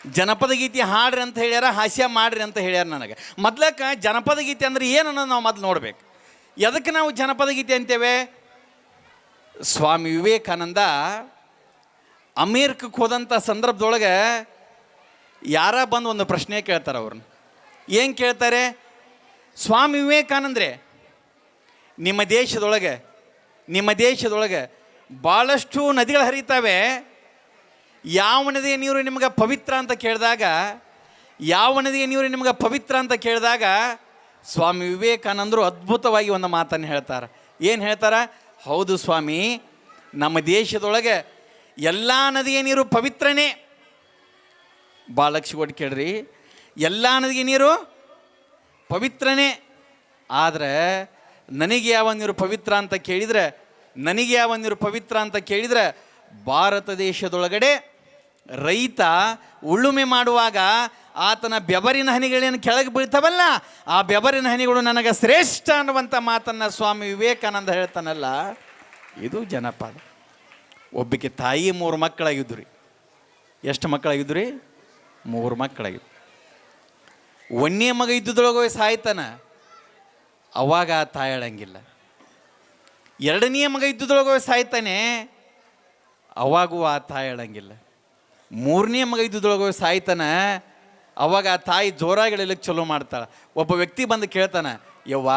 ಜನಪದ ಗೀತೆ ಹಾಡ್ರಿ ಅಂತ ಹೇಳ್ಯಾರ, ಹಾಸ್ಯ ಮಾಡ್ರಿ ಅಂತ ಹೇಳ್ಯಾರ. ನನಗೆ ಮೊದ್ಲಕ್ಕೆ ಜನಪದ ಗೀತೆ ಅಂದ್ರೆ ಏನು ಅನ್ನೋದು ನಾವು ಮೊದಲು ನೋಡ್ಬೇಕು. ಎದಕ್ಕೆ ನಾವು ಜನಪದ ಗೀತೆ ಅಂತೇವೆ? ಸ್ವಾಮಿ ವಿವೇಕಾನಂದ ಅಮೇರಿಕಕ್ಕೆ ಹೋದಂಥ ಸಂದರ್ಭದೊಳಗೆ ಯಾರ ಬಂದು ಒಂದು ಪ್ರಶ್ನೆ ಕೇಳ್ತಾರೆ. ಅವ್ರನ್ನ ಏನು ಕೇಳ್ತಾರೆ? ಸ್ವಾಮಿ ವಿವೇಕಾನಂದ್ರೆ, ನಿಮ್ಮ ದೇಶದೊಳಗೆ ಭಾಳಷ್ಟು ನದಿಗಳು ಹರಿತಾವೆ, ಯಾವ ನದಿಯ ನೀರು ನಿಮ್ಗೆ ಪವಿತ್ರ ಅಂತ ಕೇಳಿದಾಗ ಸ್ವಾಮಿ ವಿವೇಕಾನಂದರು ಅದ್ಭುತವಾಗಿ ಒಂದು ಮಾತನ್ನು ಹೇಳ್ತಾರೆ. ಏನು ಹೇಳ್ತಾರೆ? ಹೌದು ಸ್ವಾಮಿ, ನಮ್ಮ ದೇಶದೊಳಗೆ ಎಲ್ಲ ನದಿಯ ನೀರು ಪವಿತ್ರನೇ. ಭಾಳ ಲಕ್ಷ ಕೊಟ್ಟು ಕೇಳ್ರಿ, ಎಲ್ಲ ನದಿಯ ನೀರು ಪವಿತ್ರನೇ. ಆದರೆ ನನಗೆ ಯಾವ ನೀರು ಪವಿತ್ರ ಅಂತ ಕೇಳಿದರೆ ಭಾರತ ದೇಶದೊಳಗಡೆ ರೈತ ಉಳುಮೆ ಮಾಡುವಾಗ ಆತನ ಬೆವರಿನ ಹನಿಗಳೇನು ಕೆಳಗೆ ಬೀಳ್ತಾವಲ್ಲ, ಆ ಬೆವರಿನ ಹನಿಗಳು ನನಗೆ ಶ್ರೇಷ್ಠ ಅನ್ನುವಂಥ ಮಾತನ್ನು ಸ್ವಾಮಿ ವಿವೇಕಾನಂದ ಹೇಳ್ತಾನಲ್ಲ, ಇದು ಜನಪದ. ಒಬ್ಬಕ್ಕೆ ತಾಯಿ 3 ಮಕ್ಕಳಾಗಿದ್ದು ರೀ. ಎಷ್ಟು ಮಕ್ಕಳಾಗಿದ್ದು ರೀ? 3 ಮಕ್ಕಳಾಗಿದ್ದು. ಒಂದನೇ ಮಗ ಇದ್ದುದೊಳಗೆ ಸಾಯ್ತಾನ, ಅವಾಗ ಆ ತಾಯಿ ಅಳಂಗಿಲ್ಲ. 2ನೇ ಮಗ ಇದ್ದುದೊಳಗೆ ಸಾಯ್ತಾನೆ, ಅವಾಗೂ ಆ ತಾಯಿ ಅಳಂಗಿಲ್ಲ. 3ನೇ ಮಗ ಇದ್ದುದೊಳಗೆ ಸಾಯ್ತಾನ, ಅವಾಗ ಆ ತಾಯಿ ಜೋರಾಗಿ ಎಳಲಿಕ್ಕೆ ಚಲೋ ಮಾಡ್ತಾಳೆ. ಒಬ್ಬ ವ್ಯಕ್ತಿ ಬಂದು ಕೇಳ್ತಾನೆ, ಯವ್ವ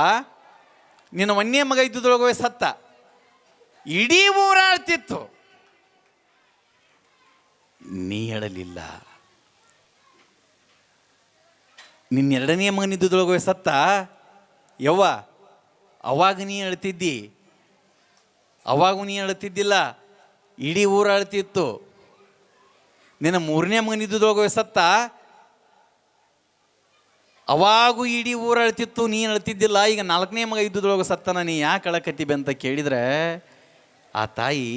ನಿನ್ನ 1ನೇ ಮಗ ಇದ್ದುದೊಳಗೆ ಸತ್ತ, ಇಡೀ ಊರಾಳ್ತಿತ್ತು, ನೀ ಹೇಳಲಿಲ್ಲ. ನಿನ್ನ 2ನೇ ಮಗನಿದ್ದುದೊಳಗೆ ಸತ್ತ, ಯವ್ವ ಅವಾಗ ನೀ ಅಳ್ತಿದ್ದಿಲ್ಲ, ಇಡೀ ಊರು ಅಳ್ತಿತ್ತು. ನಿನ್ನ 3ನೇ ಮಗನಿದ್ದುದೊಳಗೆ ಸತ್ತ, ಅವಾಗೂ ಇಡೀ ಊರು ಅಳ್ತಿತ್ತು, ನೀನು ಅಳ್ತಿದ್ದಿಲ್ಲ. ಈಗ 4ನೇ ಮಗ ಇದ್ದುದೊಳಗೆ ಸತ್ತನ, ನೀ ಯಾಕೆ ಅಳಕತ್ತೀವಿ ಅಂತ ಕೇಳಿದರೆ ಆ ತಾಯಿ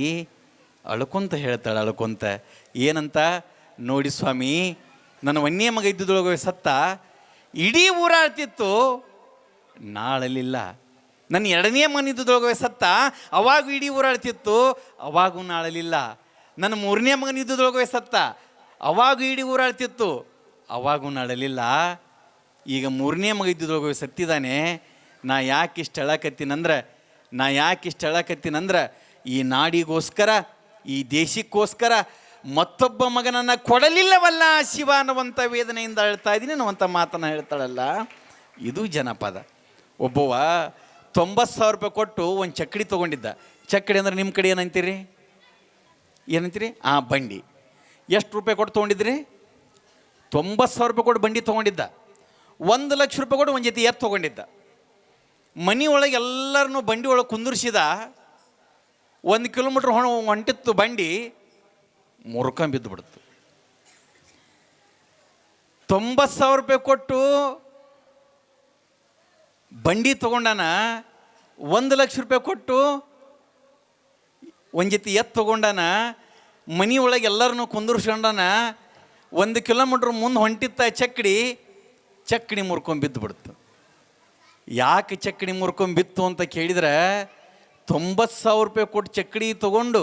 ಅಳ್ಕೊಂತ ಹೇಳ್ತಾಳೆ, ಏನಂತ? ನೋಡಿ ಸ್ವಾಮಿ, ನನ್ನ 1ನೇ ಮಗ ಇದ್ದುದೊಳಗೆ ಸತ್ತ, ಇಡೀ ಊರು ಅಳ್ತಿತ್ತು, ನಾಳಲಿಲ್ಲ. ನನ್ನ 2ನೇ ಮಗನ ಇದ್ದುದೊಳಗೆ ಸತ್ತ, ಅವಾಗೂ ಇಡೀ ಊರು ಅಳ್ತಿತ್ತು, ಅವಾಗೂ ನಾಳಲಿಲ್ಲ. ನನ್ನ 3ನೇ ಮಗನ ಇದ್ದುದೊಳಗೆ ಸತ್ತ, ಅವಾಗೂ ಇಡೀ ಊರು ಅಳ್ತಿತ್ತು, ಅವಾಗೂ ನಾಳಲಿಲ್ಲ. ಈಗ 3ನೇ ಮಗ ಇದ್ದುದೊಳಗೆ ಸತ್ತಿದ್ದಾನೆ. ನಾ ಯಾಕೆ ಇಷ್ಟು ಹೇಳಕತ್ತೀನಂದ್ರೆ ಈ ನಾಡಿಗೋಸ್ಕರ, ಈ ದೇಶಕ್ಕೋಸ್ಕರ ಮತ್ತೊಬ್ಬ ಮಗನನ್ನು ಕೊಡಲಿಲ್ಲವಲ್ಲ ಶಿವ ಅನ್ನುವಂಥ ವೇದನೆಯಿಂದ ಹೇಳ್ತಾ ಇದ್ದೀನಿ ಅನ್ನುವಂಥ ಮಾತನ್ನು ಹೇಳ್ತಾಳಲ್ಲ, ಇದು ಜನಪದ. ಒಬ್ಬವ 90,000 ರೂಪಾಯಿ ಕೊಟ್ಟು ಒಂದು ಚಕ್ಕಡಿ ತೊಗೊಂಡಿದ್ದ. ಚಕ್ಕಡಿ ಅಂದ್ರೆ ನಿಮ್ಮ ಕಡೆ ಏನಂತೀರಿ? ಬಂಡಿ. ಎಷ್ಟು ರೂಪಾಯಿ ಕೊಟ್ಟು ತೊಗೊಂಡಿದ್ರಿ? 90,000 ರೂಪಾಯಿ ಕೊಟ್ಟು ಬಂಡಿ ತೊಗೊಂಡಿದ್ದ. 1 ಲಕ್ಷ ರೂಪಾಯಿ ಕೊಟ್ಟು ಒಂದು ಜೊತೆ ಎತ್ತು ತೊಗೊಂಡಿದ್ದ. ಮನೆ ಒಳಗೆ ಎಲ್ಲರನ್ನೂ ಬಂಡಿ ಒಳಗೆ ಕುಂದಿರ್ಸಿದ. 1 ಕಿಲೋಮೀಟ್ರ್ ಹೊಂಟಿತ್ತು ಬಂಡಿ, ಮುರ್ಕೊಂಬಿದ್ದು ಬಿಡ್ತು. 90,000 ರೂಪಾಯಿ ಕೊಟ್ಟು ಬಂಡಿ ತೊಗೊಂಡಾನ, 1 ಲಕ್ಷ ರೂಪಾಯಿ ಕೊಟ್ಟು ಒಂದು ಜೊತೆ ಎತ್ತು ತೊಗೊಂಡಾನ, ಮನೆ ಒಳಗೆ ಎಲ್ಲರನ್ನೂ ಕುಂದಿರ್ಸ್ಕೊಂಡಾನ. 1 ಕಿಲೋಮೀಟ್ರ್ ಮುಂದೆ ಹೊಂಟಿತ್ತ ಚಕ್ಕಡಿ ಮುರ್ಕೊಂಬಿದ್ದು ಬಿಡ್ತು. ಯಾಕೆ ಚಕ್ಕಡಿ ಮುರ್ಕೊಂಬಿತ್ತು ಅಂತ ಕೇಳಿದ್ರೆ, 90,000 ರೂಪಾಯಿ ಕೊಟ್ಟು ಚಕ್ಕಡಿ ತೊಗೊಂಡು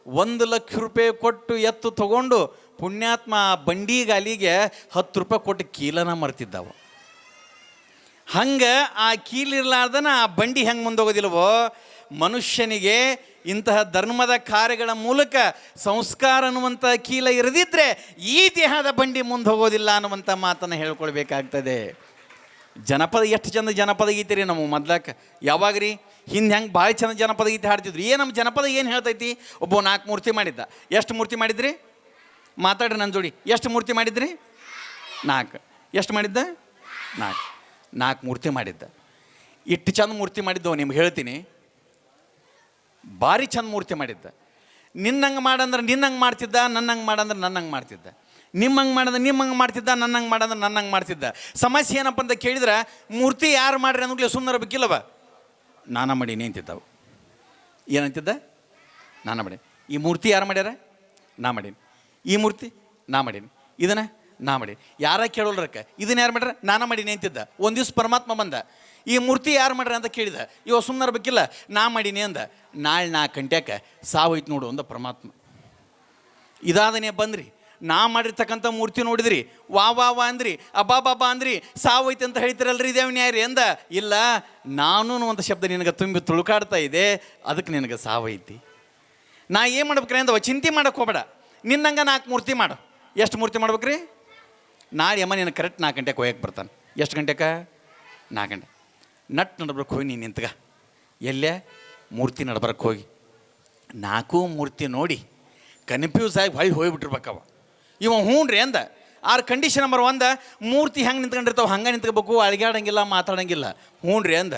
1 ಲಕ್ಷ ರೂಪಾಯಿ ಕೊಟ್ಟು ಎತ್ತು ತೊಗೊಂಡು ಪುಣ್ಯಾತ್ಮ ಬಂಡಿಗಾಲಿಗೆ 10 ರೂಪಾಯಿ ಕೊಟ್ಟು ಕೀಲನ ಮರ್ತಿದ್ದಾವ. ಹಂಗೆ ಆ ಕೀಲಿರ್ಲಾರ್ದನ ಆ ಬಂಡಿ ಹೆಂಗೆ ಮುಂದೋಗೋದಿಲ್ವೋ, ಮನುಷ್ಯನಿಗೆ ಇಂತಹ ಧರ್ಮದ ಕಾರ್ಯಗಳ ಮೂಲಕ ಸಂಸ್ಕಾರ ಅನ್ನುವಂಥ ಕೀಲ ಇರದಿದ್ದರೆ ಈ ದೇಹದ ಬಂಡಿ ಮುಂದೆ ಹೋಗೋದಿಲ್ಲ ಅನ್ನುವಂಥ ಮಾತನ್ನು ಹೇಳ್ಕೊಳ್ಬೇಕಾಗ್ತದೆ. ಜನಪದ ಎಷ್ಟು ಚಂದ ಜನಪದ ಗೀತೆ ರೀ. ನಮ್ಮ ಮೊದ್ಲಕ್ಕೆ ಯಾವಾಗ ರೀ ಹಿಂದೆ ಹೆಂಗೆ ಭಾಳ ಚಂದ ಜನಪದ ಗೀತೆ ಹಾಡ್ತಿದ್ರು. ನಮ್ಮ ಜನಪದ ಏನು ಹೇಳ್ತೈತಿ? ಒಬ್ಬ 4 ಮೂರ್ತಿ ಮಾಡಿದ್ದ. ಎಷ್ಟು ಮೂರ್ತಿ ಮಾಡಿದ್ರಿ? ಮಾತಾಡ್ರಿ ನನ್ನ ಜೋಡಿ. ಎಷ್ಟು ಮೂರ್ತಿ ಮಾಡಿದ್ರಿ? 4. ಎಷ್ಟು ಮಾಡಿದ್ದ? 4 ಮೂರ್ತಿ ಮಾಡಿದ್ದ. ಇಷ್ಟು ಚಂದ ಮೂರ್ತಿ ಮಾಡಿದ್ದವು ನಿಮ್ಗೆ ಹೇಳ್ತೀನಿ. ಭಾರಿ ಚಂದ ಮೂರ್ತಿ ಮಾಡಿದ್ದ. ನಿನ್ನಂಗೆ ಮಾಡಂದ್ರೆ ನಿನ್ನಂಗೆ ಮಾಡ್ತಿದ್ದ, ನನ್ನಂಗೆ ಮಾಡಂದ್ರೆ ನನ್ನಂಗೆ ಮಾಡ್ತಿದ್ದ, ನಿಮ್ಮಂಗೆ ಮಾಡಂದ್ರೆ ನಿಮ್ಮಂಗೆ ಮಾಡ್ತಿದ್ದ, ನನ್ನಂಗೆ ಮಾಡಂದ್ರೆ ನನ್ನಂಗೆ ಮಾಡ್ತಿದ್ದ. ಸಮಸ್ಯೆ ಏನಪ್ಪ ಅಂತ ಕೇಳಿದ್ರೆ, ಮೂರ್ತಿ ಯಾರು ಮಾಡ್ರಿ ಅನ್ನೋಗ್ಲೇ ಸುಮ್ಮನೆ ಬೇಕಿಲ್ಲವ, ನಾನ ಮಾಡೀನಿ ಅಂತಿದ್ದಾವೆ. ಏನಂತಿದ್ದ? ನಾನ ಮಾಡೀನಿ. ಈ ಮೂರ್ತಿ ಯಾರು ಮಾಡ್ಯಾರ? ನಾ ಮಾಡೀನಿ. ಈ ಮೂರ್ತಿ ನಾ ಮಾಡೀನಿ. ಇದನ್ನು ನಾ ಮಾಡೀನಿ. ಯಾರ ಕೇಳೋಲ್ರಕ್ಕ ಇದನ್ನು ಯಾರು ಮಾಡ್ಯಾರ? ನಾನ ಮಾಡೀನಿ ಅಂತಿದ್ದ. ಒಂದು ದಿವ್ಸ ಪರಮಾತ್ಮ ಬಂದ, ಈ ಮೂರ್ತಿ ಯಾರು ಮಾಡ್ರಿ ಅಂತ ಕೇಳಿದ. ಇವ ಸುಮ್ಮನೆ ಬೇಕಿಲ್ಲ, ನಾ ಮಾಡೀನಿ ಅಂದ. ನಾಳೆ 4 ಗಂಟೆಗೆ ಸಾವೈತು ನೋಡು ಅಂದ ಪರಮಾತ್ಮ. ಇದಾದನೇ ಬಂದ್ರಿ. ನಾ ಮಾಡಿರ್ತಕ್ಕಂಥ ಮೂರ್ತಿ ನೋಡಿದ್ರಿ, ವಾ ವಾ ವಾ ಅಂದ್ರಿ, ಅಬ್ಬಾ ಬಾಬಾ ಅಂದ್ರಿ, ಸಾವೈತೆ ಅಂತ ಹೇಳ್ತಿರಲ್ರಿ, ಇದೇವ್ ನ್ಯಾಯ ರೀ ಅಂದ. ಇಲ್ಲ, ನಾನು ಅಂತ ಶಬ್ದ ನಿನಗೆ ತುಂಬಿ ತುಳುಕಾಡ್ತಾ ಇದೆ, ಅದಕ್ಕೆ ನಿನಗೆ ಸಾವೈತಿ. ನಾ ಏನು ಮಾಡ್ಬೇಕ್ರಿ ಅಂದವ, ಚಿಂತೆ ಮಾಡಕ್ಕೆ ಹೋಗ್ಬೇಡ, ನಿನ್ನಂಗೆ 4 ಮೂರ್ತಿ ಮಾಡು. ಎಷ್ಟು ಮೂರ್ತಿ ಮಾಡ್ಬೇಕ್ರಿ? ನಾಳೆ ಅಮ್ಮ ನೀನು ಕರೆಕ್ಟ್ 4 ಗಂಟೆಗೆ ಹೋಯಕ್ಕೆ ಬರ್ತಾನೆ. ಎಷ್ಟು ಗಂಟೆಗೆ? 4 ಗಂಟೆ. ನಟ್ ನಡ್ಬರ್ಕ್ ಹೋಗಿ ನೀನು ನಿಂತ್ಗ, ಎಲ್ಲೇ ಮೂರ್ತಿ ನಡ್ಬರ್ಕ್ ಹೋಗಿ 4 ಮೂರ್ತಿ ನೋಡಿ ಕನ್ಫ್ಯೂಸ್ ಆಗಿ ಹೋಗ್ಬಿಟ್ಟಿರ್ಬೇಕವ. ಇವ ಹ್ಞೂ ರೀ ಅಂದ. ಕಂಡೀಷನ್ ನಂಬರ್ 1, ಮೂರ್ತಿ ಹೆಂಗೆ ನಿಂತ್ಕೊಂಡಿರ್ತಾವೆ ಹಂಗೆ ನಿಂತ್ಕೋಬೇಕು, ಅಳಿಗಾಡಂಗಿಲ್ಲ, ಮಾತಾಡಂಗಿಲ್ಲ. ಹ್ಞೂ ರೀ ಅಂದ.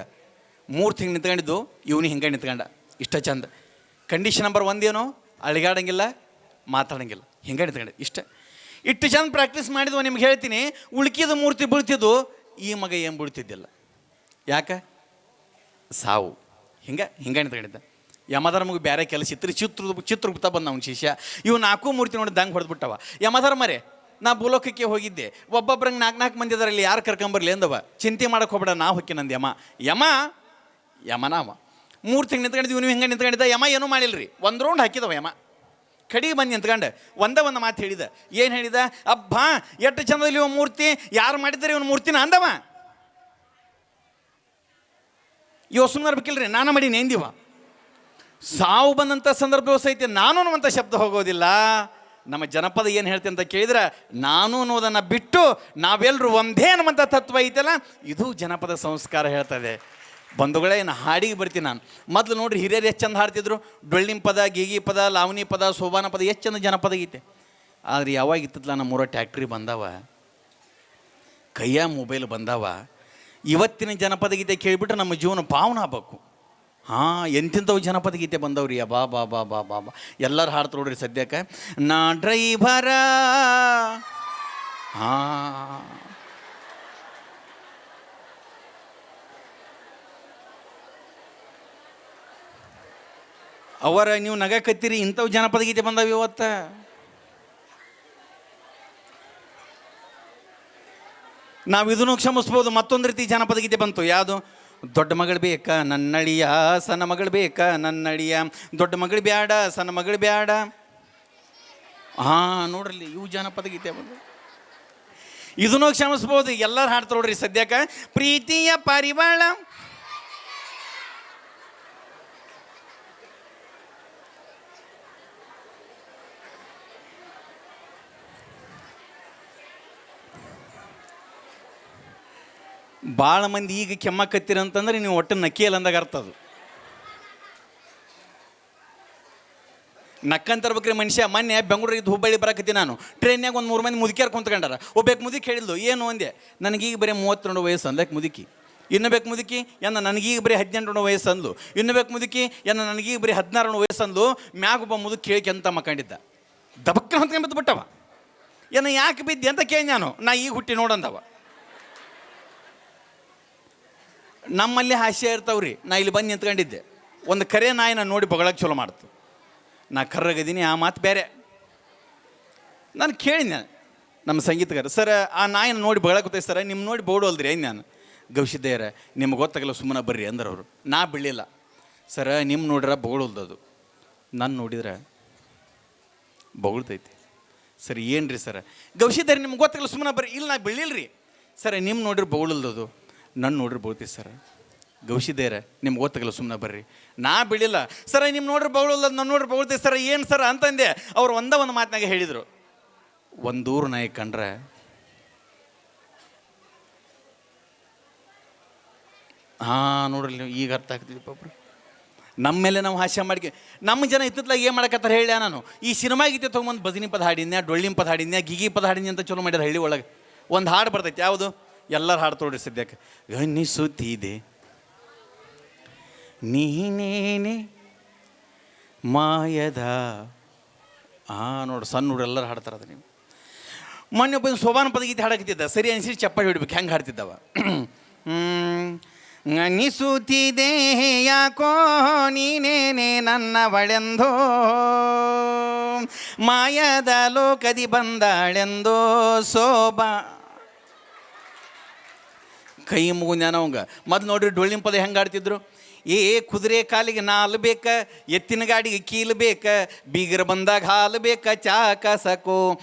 ಮೂರ್ತಿ ಹಿಂಗೆ ನಿಂತ್ಕೊಂಡಿದ್ದು, ಇವನು ಹಿಂಗೆ ನಿಂತ್ಕೊಂಡ, ಇಷ್ಟ ಚಂದ. ಕಂಡೀಷನ್ ನಂಬರ್ 1 ಏನು? ಅಳಿಗಾಡಂಗಿಲ್ಲ, ಮಾತಾಡಂಗಿಲ್ಲ, ಹಿಂಗೆ ನಿಂತ್ಕೊಂಡೆ, ಇಷ್ಟ. ಇಷ್ಟು ಚಂದ ಪ್ರಾಕ್ಟೀಸ್ ಮಾಡಿದ್ವ ನಿಮ್ಗೆ ಹೇಳ್ತೀನಿ. ಉಳ್ಕಿದ ಮೂರ್ತಿ ಬೀಳ್ತಿದ್ದು, ಈ ಮಗ ಏನು ಬೀಳ್ತಿದ್ದಿಲ್ಲ. ಯಾಕೆ? ಸಾವು. ಹಿಂಗೆ ನಿಂತ್ಕೊಂಡಿದ್ದ. ಯಮಧರ್ಮಗೆ ಬೇರೆ ಕೆಲಸ ಇತ್ತು, ಚಿತ್ರಗುಪ್ತ ಬಂದ ಅವ್ನ ಶಿಷ್ಯ. ಇವು 4 ಮೂರ್ತಿ ನೋಡಿ ದಂಗೆ ಹೊಡೆದ್ಬಿಟ್ಟವ. ಯಮಧರ್ಮರೇ, ನಾ ಭೂಲೋಕಕ್ಕೆ ಹೋಗಿದ್ದೆ, ಒಬ್ಬೊಬ್ರಂಗೆ 4 ಮಂದಿ ಅದರಲ್ಲಿ ಯಾರು ಕರ್ಕೊಂಬರ್ಲಿ ಅಂದವ. ಚಿಂತೆ ಮಾಡಕ್ಕೆ ಹೋಗ್ಬೇಡ, ನಾ ಹೊಕ್ಕಿ ನಂದು ಯಮನಾವ ಮೂರ್ತಿಗೆ ನಿಂತ್ಕೊಂಡಿದ್ದು, ಇವನು ಹಿಂಗೆ ನಿಂತ್ಕೊಂಡಿದ್ದ. ಯಮ ಏನೂ ಮಾಡಿಲ್ರಿ, 1 ರೌಂಡ್ ಹಾಕಿದವ. ಯಮ ಕಡಿಗೆ ಬಂದು ನಿಂತ್ಕೊಂಡು ಒಂದು ಮಾತು ಹೇಳಿದ. ಏನು ಹೇಳಿದ? ಅಬ್ಬಾ ಎಷ್ಟು ಚಂದದಲ್ಲಿ ಇವ ಮೂರ್ತಿ, ಯಾರು ಮಾಡಿದ್ದಾರೆ ಇವನು ಮೂರ್ತಿನ ಅಂದವ. ಇವ ಸುಮ್ಮನೆ ಬೇಕಿಲ್ರಿ, ನಾನು ಮಾಡೀನಿ ಎಂದಿವ. ಸಾವು ಬಂದಂಥ ಸಂದರ್ಭ ಸಹಿತ ನಾನು ಅನ್ನುವಂಥ ಶಬ್ದ ಹೋಗೋದಿಲ್ಲ. ನಮ್ಮ ಜನಪದ ಏನು ಹೇಳ್ತೆ ಅಂತ ಕೇಳಿದ್ರೆ, ನಾನು ಅನ್ನೋದನ್ನು ಬಿಟ್ಟು ನಾವೆಲ್ಲರೂ ಒಂದೇ ಅನ್ನುವಂಥ ತತ್ವ ಐತಲ್ಲ, ಇದು ಜನಪದ ಸಂಸ್ಕಾರ ಹೇಳ್ತದೆ. ಬಂಧುಗಳೇ, ಇನ್ನು ಹಾಡಿಗೆ ಬರ್ತೀನಿ ನಾನು. ಮೊದಲು ನೋಡ್ರಿ, ಹಿರಿಯರು ಎಷ್ಟು ಚಂದ ಹಾಡ್ತಿದ್ರು. ಡೊಳ್ಳಿನ ಪದ, ಗೀಗಿ ಪದ, ಲಾವಣಿ ಪದ, ಸೋಬಾನ ಪದ, ಎಷ್ಟು ಚಂದ ಜನಪದ ಗೀತೆ. ಆದರೆ ಯಾವಾಗ ಇತ್ತಲ್ಲ, ನಮ್ಮೂರ ಟ್ಯಾಕ್ಟ್ರಿ ಬಂದಾವ, ಕೈಯ ಮೊಬೈಲ್ ಬಂದಾವ. ಇವತ್ತಿನ ಜನಪದ ಗೀತೆ ಕೇಳಿಬಿಟ್ರೆ ನಮ್ಮ ಜೀವನ ಪಾವನ ಆಗ್ಬೇಕು. ಎಂತಿಂಥವು ಜನಪದ ಗೀತೆ ಬಂದವ್ರಿ. ಬಾ ಬಾ ಬಾ ಬಾ ಬಾ ಬಾ ಎಲ್ಲರೂ ಹಾಡ್ತು ನೋಡ್ರಿ ಸದ್ಯಕ್ಕೆ. ನಾ ಡ್ರೈವರ, ಅವರ ನೀವು ನಗಕತ್ತೀರಿ, ಇಂಥವು ಜನಪದ ಗೀತೆ ಬಂದಾವ ಇವತ್ತ. ನಾವು ಇದನ್ನು ಕ್ಷಮಿಸ್ಬೋದು. ಮತ್ತೊಂದು ರೀತಿ ಜನಪದ ಗೀತೆ ಬಂತು. ಯಾವುದು? ದೊಡ್ಡ ಮಗಳು ಬೇಕಾ ನನ್ನಳಿಯ, ಸಣ್ಣ ಮಗಳು ಬೇಕಾ ನನ್ನಳಿಯ, ದೊಡ್ಡ ಮಗಳು ಬ್ಯಾಡ, ಸಣ್ಣ ಮಗಳು ಬ್ಯಾಡ. ನೋಡ್ರಿ, ಇವು ಜನಪದ ಗೀತೆ ಬಂದು. ಇದನ್ನು ಕ್ಷಮಿಸ್ಬೋದು, ಎಲ್ಲರೂ ಹಾಡ್ತಾರೆ ನೋಡ್ರಿ ಸದ್ಯಕ್ಕೆ. ಪ್ರೀತಿಯ ಪರಿವಾಳ, ಭಾಳ ಮಂದಿ ಈಗ ಕೆಮ್ಮಕತ್ತೀರ ಅಂತಂದ್ರೆ ನೀವು ಒಟ್ಟು ನಕ್ಕಿಯಲ್ಲ ಅಂದಾಗ ಅರ್ಥ. ಅದು ನಕ್ಕಂತರ್ಬೇಕ್ರಿ ಮನುಷ್ಯ. ಮೊನ್ನೆ ಬೆಂಗಳೂರಿಗೆ ಹುಬ್ಬಳ್ಳಿ ಬರಕತ್ತೀನಿ ನಾನು. ಟ್ರೈನ್ಯಾಗ ಒಂದು 3 ಮಂದಿ ಮುದುಕಿಯಾರು ಕುಂತ್ಕೊಂಡಾರ. ಒಬ್ಬಕ್ಕೆ ಮುದುಕಿ ಹೇಳಿದ್ಲು, ಏನು ಅಂದೆ, ನನಗೀಗ ಬರೀ 32 ವಯಸ್ಸು ಅಂದಕ್ಕೆ ಮುದುಕಿ. ಇನ್ನಬೇಕು ಮುದುಕಿ ನನಗೀಗ ಬರೀ 18 ವಯಸ್ಸು ಅಂದ್ಲು. ಇನ್ನಬೇಕು ಮುದುಕಿ ನನಗೀಗ ಬರೀ 16 ವಯಸ್ಸು ಅಂದ್ಲು. ಮ್ಯಾಗ ಒಬ್ಬ ಮುದುಕಿ ಕೇಳಿಕೆ ಅಂತ ಮಕ್ಕಂಡಿದ್ದ. ದಬಕ್ಕ ಹೊತ್ಕೊಂಡ್ ಬಿಟ್ಟವ. ಯಾಕೆ ಬಿದ್ದೆ ಅಂತ ಕೇಳಿ ನಾನು. ನಾ ಈಗ ಹುಟ್ಟಿ ನೋಡಂದವ. ನಮ್ಮಲ್ಲಿ ಹಾಸ್ಯ ಇರ್ತಾವ್ರಿ. ನಾ ಇಲ್ಲಿ ಬಂದು ನಿಂತ್ಕೊಂಡಿದ್ದೆ. ಒಂದು ಕರೆ ನಾಯಿ ನಾನು ನೋಡಿ ಬಗಳಕ್ಕೆ ಚಲೋ ಮಾಡ್ತು. ನಾ ಕರ್ರಗದೀನಿ, ಆ ಮಾತು ಬೇರೆ. ನಾನು ಕೇಳಿದ್ದೆ ನಮ್ಮ ಸಂಗೀತಗಾರ, ಸರ್ ಆ ನಾಯಿನ ನೋಡಿ ಬಗಳಕ್ಕೆ ಸರ್, ನಿಮ್ಮ ನೋಡಿ ಬೋಡೋಲ್ದ್ರಿ ಏನು? ನಾನು ಗವಿಸಿದ್ದೇರ, ನಿಮ್ಗೆ ಗೊತ್ತಾಗಲ್ಲ, ಸುಮ್ಮನೆ ಬರ್ರಿ ಅಂದ್ರೆ ಅವರು. ನಾ ಬೀಳಿಲ್ಲ. ಸರ ನಿಮ್ಮ ನೋಡ್ರ ಬಗಳಲ್ದದು, ನಾನು ನೋಡಿದ್ರೆ ಬಗಳ್ತೈತಿ. ಸರಿ ಏನು ರೀ ಸರ? ಗವಿಸಿದ್ದೇರೆ, ನಿಮ್ಗೆ ಗೊತ್ತಾಗಲ್ಲ, ಸುಮ್ಮನೆ ಬರ್ರಿ. ಇಲ್ಲ, ನಾ ಬೀಳಿಲ್ರಿ. ಸರ ನಿಮ್ಮ ನೋಡ್ರಿ ಬಗಳಲ್ದದು, ನನ್ನ ನೋಡ್ರಿ ಬೋಳ್ತೀವಿ ಸರ್. ಗವಿಸಿದ್ದೇರ, ನಿಮ್ಗೆ ಗೊತ್ತಾಗಲ್ಲ, ಸುಮ್ಮನೆ ಬರ್ರಿ. ನಾ ಬೀಳಿಲ್ಲ. ಸರ ನಿಮ್ಮ ನೋಡ್ರಿ ಬಗಳಲ್ಲ, ನನ್ನ ನೋಡ್ರಿ ಬಗಳ್ತೀವಿ ಸರ, ಏನು ಸರ ಅಂತಂದೆ. ಅವ್ರು ಒಂದು ಮಾತಿನಾಗ ಹೇಳಿದರು, ಒಂದೂರು ನಾಯಿ ಕಂಡ್ರೆ ನೋಡ್ರಿ ನೀವು ಈಗ ಅರ್ಥ ಆಗ್ತಿದ್ವಿ ಪಾಪ್ರಿ. ನಮ್ಮ ಮೇಲೆ ನಾವು ಹಾಸ್ಯ ಮಾಡಿ ನಮ್ಮ ಜನ ಇತ್ತಲಾಗ ಏನು ಮಾಡಕತ್ತಾರೆ ಹೇಳ. ನಾನು ಈ ಸಿನಿಮಾ ಗೀತೆ ತೊಗೊಂಬಂದು ಭಜನಿ ಪದ ಹಾಡಿದ್ನ್ಯಾ, ಡೊಳ್ಳಿನ ಪದ ಹಾಡಿದ್ನ್ಯಾ, ಗಿಗಿ ಪದ ಹಾಡಿದ್ನಿ ಅಂತ ಚಲೋ ಮಾಡ್ಯಾರ. ಹಳ್ಳಿ ಒಳಗೆ ಒಂದು ಹಾಡು ಬರ್ತೈತೆ. ಯಾವುದು? ಎಲ್ಲರೂ ಹಾಡು ತೋಡ್ರಿ ಸದ್ಯಕ್ಕೆ. ಗಣಿಸುತ್ತಿದೆ ನೀನೇನೆ ಮಾಯದ. ನೋಡ್ರಿ, ಸಣ್ಣ ನೋಡ್ರಿ ಎಲ್ಲರೂ ಹಾಡ್ತಾರೆ. ಅದು ನೀವು ಮೊನ್ನೆ ಒಬ್ಬ ಸೋಬಾನ ಪದ ಗೀತೆ ಹಾಡಕತ್ತಿದ್ದ. ಸರಿ ಅನಿಸಿ ಚಪ್ಪಾಳಿ ಹಿಡ್ಬೇಕು. ಹೆಂಗೆ ಹಾಡ್ತಿದ್ದವ? ಗಣಿಸುತ್ತಿದೆ ಯಾಕೋ ನೀನೇನೆ ನನ್ನವಳೆಂದೋ, ಮಾಯದ ಲೋಕದಿ ಬಂದಾಳೆಂದೋ ಸೋಬಾ. ಕೈ ಮುಗುಂದ್ಯಾನ ಅವಂಗ. ಮೊದಲು ನೋಡ್ರಿ ಡೊಳ್ಳಿನ ಪದ ಹೆಂಗೆ ಆಡ್ತಿದ್ರು. ಕುದುರೆ ಕಾಲಿಗೆ ನಾಲ್ ಬೇಕ, ಎತ್ತಿನ ಗಾಡಿಗೆ ಕೀಲು ಬೇಕ, ಬೀಗರ ಬಂದಾಗ ಹಾಲು ಬೇಕ, ಚಾಕ ಸಾಕು.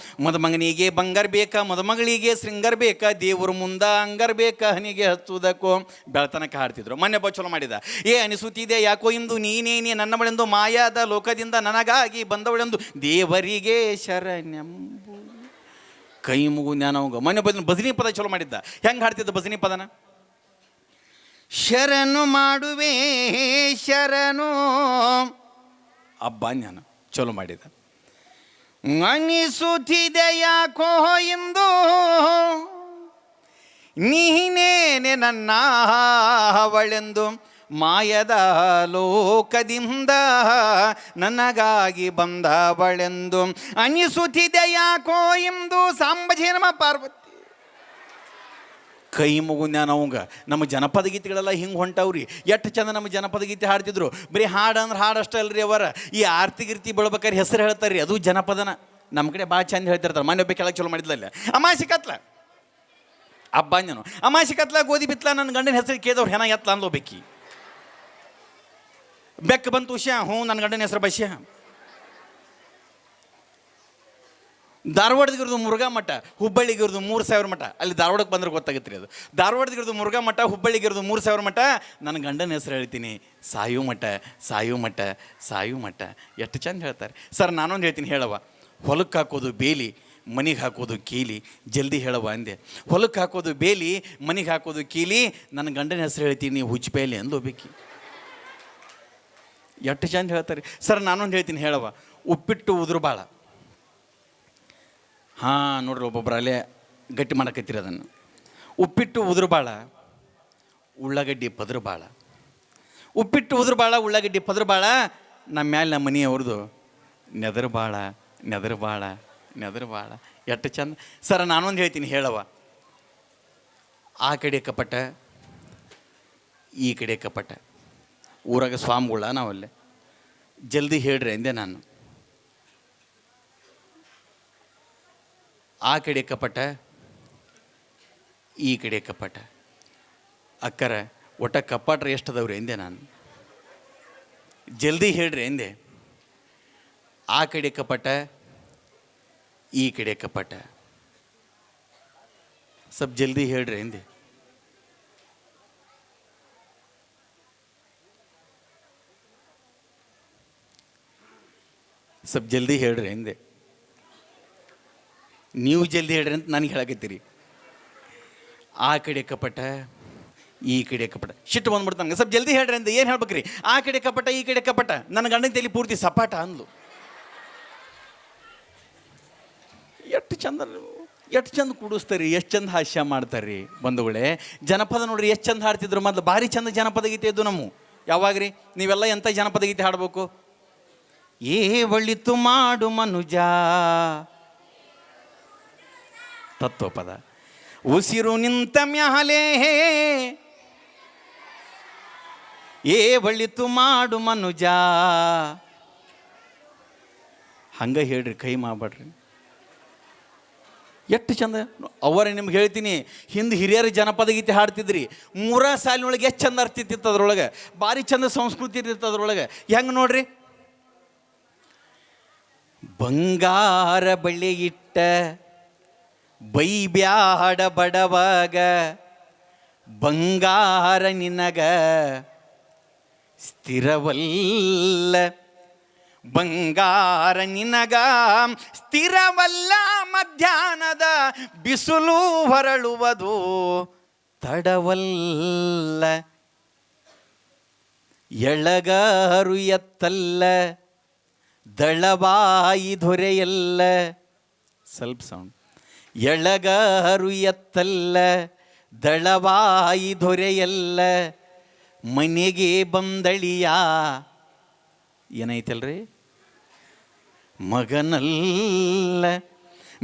ಮದುಮಗನಿಗೆ ಬಂಗಾರ ಬೇಕ, ಮದುಮಗಳಿಗೆ ಶೃಂಗಾರ ಬೇಕ, ದೇವ್ರ ಮುಂದ ಅಂಗಾರ ಬೇಕ, ಹನಿಗೆ ಹಚ್ಚುವುದಕ್ಕೋ. ಬೆಳತನಕ ಹಾಡ್ತಿದ್ರು. ಮೊನ್ನೆ ಚಲೋ ಮಾಡಿದ. ಅನಿಸುತ್ತಿದೆ ಯಾಕೋ ಇಂದು ನೀನೇನೇ ನನ್ನ ಬಳೆಂದು, ಮಾಯಾದ ಲೋಕದಿಂದ ನನಗಾಗಿ ಬಂದವಳೆಂದು, ದೇವರಿಗೆ ಶರಣೆಂಬು. ಕೈ ಮುಗು ಜ್ಞಾನವಂಗ. ಮೊನ್ನೆ ಭಜನಿ ಪದ ಚಲೋ ಮಾಡಿದ್ದ. ಹೆಂಗೆ ಹಾಡ್ತಿದ್ದ ಭಜನಿ ಪದನ? ಶರಣು ಮಾಡುವೆ ಶರಣು, ಅಬ್ಬಾ ಜ್ಞಾನ ಚಲೋ ಮಾಡಿದ. ಅನಿಸುತ್ತಿದೆ ಯಾಕೋ ಇಂದು ನೀನೇನೆ ನನ್ನ ಅವಳೆಂದು, ಮಾಯದ ಲೋಕದಿಂದ ನನಗಾಗಿ ಬಂದವಳೆಂದು. ಅನಿಸುತ್ತಿದೆ ಯಾಕೋ ಇಂದು ಸಾಂಬಜೇನಮ ಪಾರ್ವತಿ. ಕೈ ಮುಗು ಜ್ಞಾನವಂಗ. ನಮ್ಮ ಜನಪದ ಗೀತೆಗಳೆಲ್ಲ ಹಿಂಗೆ ಹೊಂಟವ್ರಿ. ಎಷ್ಟು ಚಂದ ನಮ್ಮ ಜನಪದ ಗೀತೆ ಹಾಡ್ತಿದ್ರು. ಬರೀ ಹಾಡು ಅಂದ್ರೆ ಹಾಡು ಅಷ್ಟೇ ಅಲ್ರಿ ಅವರ. ಈ ಆರ್ತಿ ಗಿರ್ತಿ ಬೆಳ್ಬೇಕಾದ್ರೆ ಹೆಸರು ಹೇಳ್ತಾರೆ ರೀ, ಅದು ಜನಪದನ. ನಮ್ಮ ಕಡೆ ಭಾಳ ಚಂದ ಹೇಳ್ತಿರ್ತಾರೆ. ಮನೆ ಒಬ್ಬ ಕೆಳಗೆ ಚಲೋ ಮಾಡಿದ್ಲಲ್ಲ. ಅಮಾಸಿ ಕತ್ಲ ಅಬ್ಬಾಂಜನು, ಅಮಾಸಿ ಕತ್ಲ ಗೋಧಿ ಬಿತ್ಲ, ನನ್ನ ಗಂಡನ ಹೆಸರು ಕೇದವ್ರು ಹೆಣ ಎತ್ಲ ಅಂದ್ಲೋಬೇಕಿ. ಬೆಕ್ಕ ಬಂತು ಉಷ್ಯ, ಹ್ಞೂ ನನ್ನ ಗಂಡನ ಹೆಸರು ಬಸ್ಯ. ಧಾರವಾಡದಿಗಿರೋದು ಮುರುಘಾ ಮಠ, ಹುಬ್ಬಳ್ಳಿಗಿರೋದು 3000 ಮಠ. ಅಲ್ಲಿ ಧಾರವಾಡಕ್ಕೆ ಬಂದ್ರೆ ಗೊತ್ತಾಗುತ್ತೆ ರೀ ಅದು. ಧಾರವಾಡದಿಗಿರೋದು ಮುರುಘಾ ಮಠ, ಹುಬ್ಬಳ್ಳಿಗಿರೋದು 3000 ಮಠ. ನನ್ನ ಗಂಡನ ಹೆಸರು ಹೇಳ್ತೀನಿ, ಸಾಯು ಮಠ, ಸಾಯು ಮಠ, ಸಾಯು ಮಠ. ಎಷ್ಟು ಚಂದ ಹೇಳ್ತಾರೆ ಸರ್. ನಾನೊಂದು ಹೇಳ್ತೀನಿ ಹೇಳವ. ಹೊಲಕ್ಕೆ ಹಾಕೋದು ಬೇಲಿ, ಮನೆಗೆ ಹಾಕೋದು ಕೀಲಿ. ಜಲ್ದಿ ಹೇಳವ ಅಂದೆ. ಹೊಲಕ್ಕೆ ಹಾಕೋದು ಬೇಲಿ, ಮನೆಗೆ ಹಾಕೋದು ಕೀಲಿ. ನನ್ನ ಗಂಡನ ಹೆಸರು ಹೇಳ್ತೀನಿ, ಹುಚ್ಚಪೇಲಿ ಅಂದ್ಲೋಬೇಕಿ. ಎಷ್ಟು ಚಂದ ಹೇಳ್ತಾರೆ ಸರ್. ನಾನೊಂದು ಹೇಳ್ತೀನಿ ಹೇಳವ. ಉಪ್ಪಿಟ್ಟು ಉದುರು ಭಾಳ. ಹಾಂ ನೋಡ್ರಿ, ಒಬ್ಬೊಬ್ಬರು ಅಲ್ಲೇ ಗಟ್ಟಿ ಮಾಡಕತ್ತೀರಿ ಅದನ್ನು. ಉಪ್ಪಿಟ್ಟು ಉದುರು ಭಾಳ, ಉಳ್ಳಾಗಡ್ಡಿ ಪದರು ಭಾಳ. ಉಪ್ಪಿಟ್ಟು ಉದುರು ಭಾಳ, ಉಳ್ಳಾಗಡ್ಡಿ ಪದರು ಭಾಳ. ನಮ್ಮ ಮ್ಯಾಲೆ ನಮ್ಮ ಮನೆಯವ್ರದ್ದು ನೆದರು ಭಾಳ, ನೆದರು ಭಾಳ, ನೆದರು ಭಾಳ. ಎಷ್ಟು ಚಂದ ಸರ್. ನಾನೊಂದು ಹೇಳ್ತೀನಿ ಹೇಳವ. ಆ ಕಡೆ ಕಪಟ, ಈ ಕಡೆ ಕಪಟ. ಊರಾಗ ಸ್ವಾಮಿಗಳ ನಾವಲ್ಲೇ. ಜಲ್ದಿ ಹೇಳ್ರಿ ಅಂದೆ ನಾನು. ಆ ಕಡೆ ಕಪಟ, ಈ ಕಡೆ ಕಪಟ. ಅಕ್ಕರ ಒಟ್ಟ ಕಪಾಟ್ರ ಎಷ್ಟದವ್ರಿ ಎಂದೆ ನಾನು. ಜಲ್ದಿ ಹೇಳ್ರಿ ಎಂದೆ. ಆ ಕಡೆ ಕಪಟ, ಈ ಕಡೆ ಕಪಟ. ಸ್ವಲ್ಪ ಜಲ್ದಿ ಹೇಳ್ರಿ ಎಂದೆ. ಸ್ವಲ್ಪ ಜಲ್ದಿ ಹೇಳ್ರಿ ಎಂದೆ. ನೀವು ಜಲ್ದಿ ಹೇಳ್ರಿ ಅಂತ ನನಗೆ ಹೇಳಕತ್ತೀರಿ. ಆ ಕಡೆ ಕಪಟ, ಈ ಕಡೆ ಕಪಟ. ಶಿಟ್ಟು ಬಂದ್ಬಿಡ್ತು ನನಗೆ. ಸ್ವಲ್ಪ ಜಲ್ದಿ ಹೇಳ್ರಿ ಅಂದೆ. ಏನು ಹೇಳ್ಬೇಕ್ರಿ? ಆ ಕಡೆ ಕಪಟ, ಈ ಕಡೆ ಕಪಟ. ನನ್ನ ಗಂಡನ ತಲೆ ಪೂರ್ತಿ ಸಪಾಟ ಅಂದ್ಲು. ಎಷ್ಟು ಚಂದ, ಎಷ್ಟು ಚಂದ ಕೂಡಿಸ್ತಾರೆ, ಎಷ್ಟು ಚಂದ ಹಾಸ್ಯ ಮಾಡ್ತಾರೆ ಬಂಧುಗಳೇ. ಜನಪದ ನೋಡ್ರಿ ಎಷ್ಟು ಚಂದ ಹಾಡ್ತಿದ್ರು ಮೊದಲು. ಭಾರಿ ಚಂದ ಜನಪದ ಗೀತೆ ಇದ್ದು ನಮ್ಮ. ಯಾವಾಗ್ರಿ ನೀವೆಲ್ಲ ಎಂಥ ಜನಪದ ಗೀತೆ ಹಾಡಬೇಕು? ಒಳಿತು ಮಾಡು ಮನುಜ, ತತ್ವಪದ. ಉಸಿರು ನಿಂತ ಮ್ಯಾಲೆ ಒಳಿತು ಮಾಡು ಮನುಜ. ಹಂಗ ಹೇಳ್ರಿ, ಕೈ ಮಾಡಬೇಡ್ರಿ. ಎಷ್ಟು ಚಂದ ಅವರ. ನಿಮ್ಗೆ ಹೇಳ್ತೀನಿ, ಹಿಂದೆ ಹಿರಿಯರ ಜನಪದ ಗೀತೆ ಹಾಡ್ತಿದ್ರಿ. 3 ಸಾಲಿನೊಳಗೆ ಎಷ್ಟು ಚಂದ ಅರ್ಥ ಇರ್ತಿತ್ತು ಅದ್ರೊಳಗೆ. ಭಾರಿ ಚಂದ ಸಂಸ್ಕೃತಿ ಇರ್ತಿತ್ತು ಅದ್ರೊಳಗೆ. ಹೆಂಗೆ ನೋಡ್ರಿ. ಬಂಗಾರ ಬಳ್ಳಿ ಇಟ್ಟ ಬೈಬ್ಯಾಡ ಬಡವಾಗ, ಬಂಗಾರ ನಿನಗ ಸ್ಥಿರವಲ್ಲ, ಬಂಗಾರ ನಿನಗ ಸ್ಥಿರವಲ್ಲ. ಮಧ್ಯಾಹ್ನದ ಬಿಸಿಲು ಹೊರಳುವುದು ತಡವಲ್ಲ, ಎಳಗಾರು ಎತ್ತಲ್ಲ, ದಳವಾಯಿ ದೊರೆಯಲ್ಲ. ಸ್ವಲ್ಪ ಸೌಂಡ್. ಎಳಗಾರು ಎತ್ತಲ್ಲ, ದಳವಾಯಿ ದೊರೆಯಲ್ಲ, ಮನೆಗೆ ಬಂದಳಿಯ. ಏನೈತಲ್ರಿ? ಮಗನಲ್ಲ,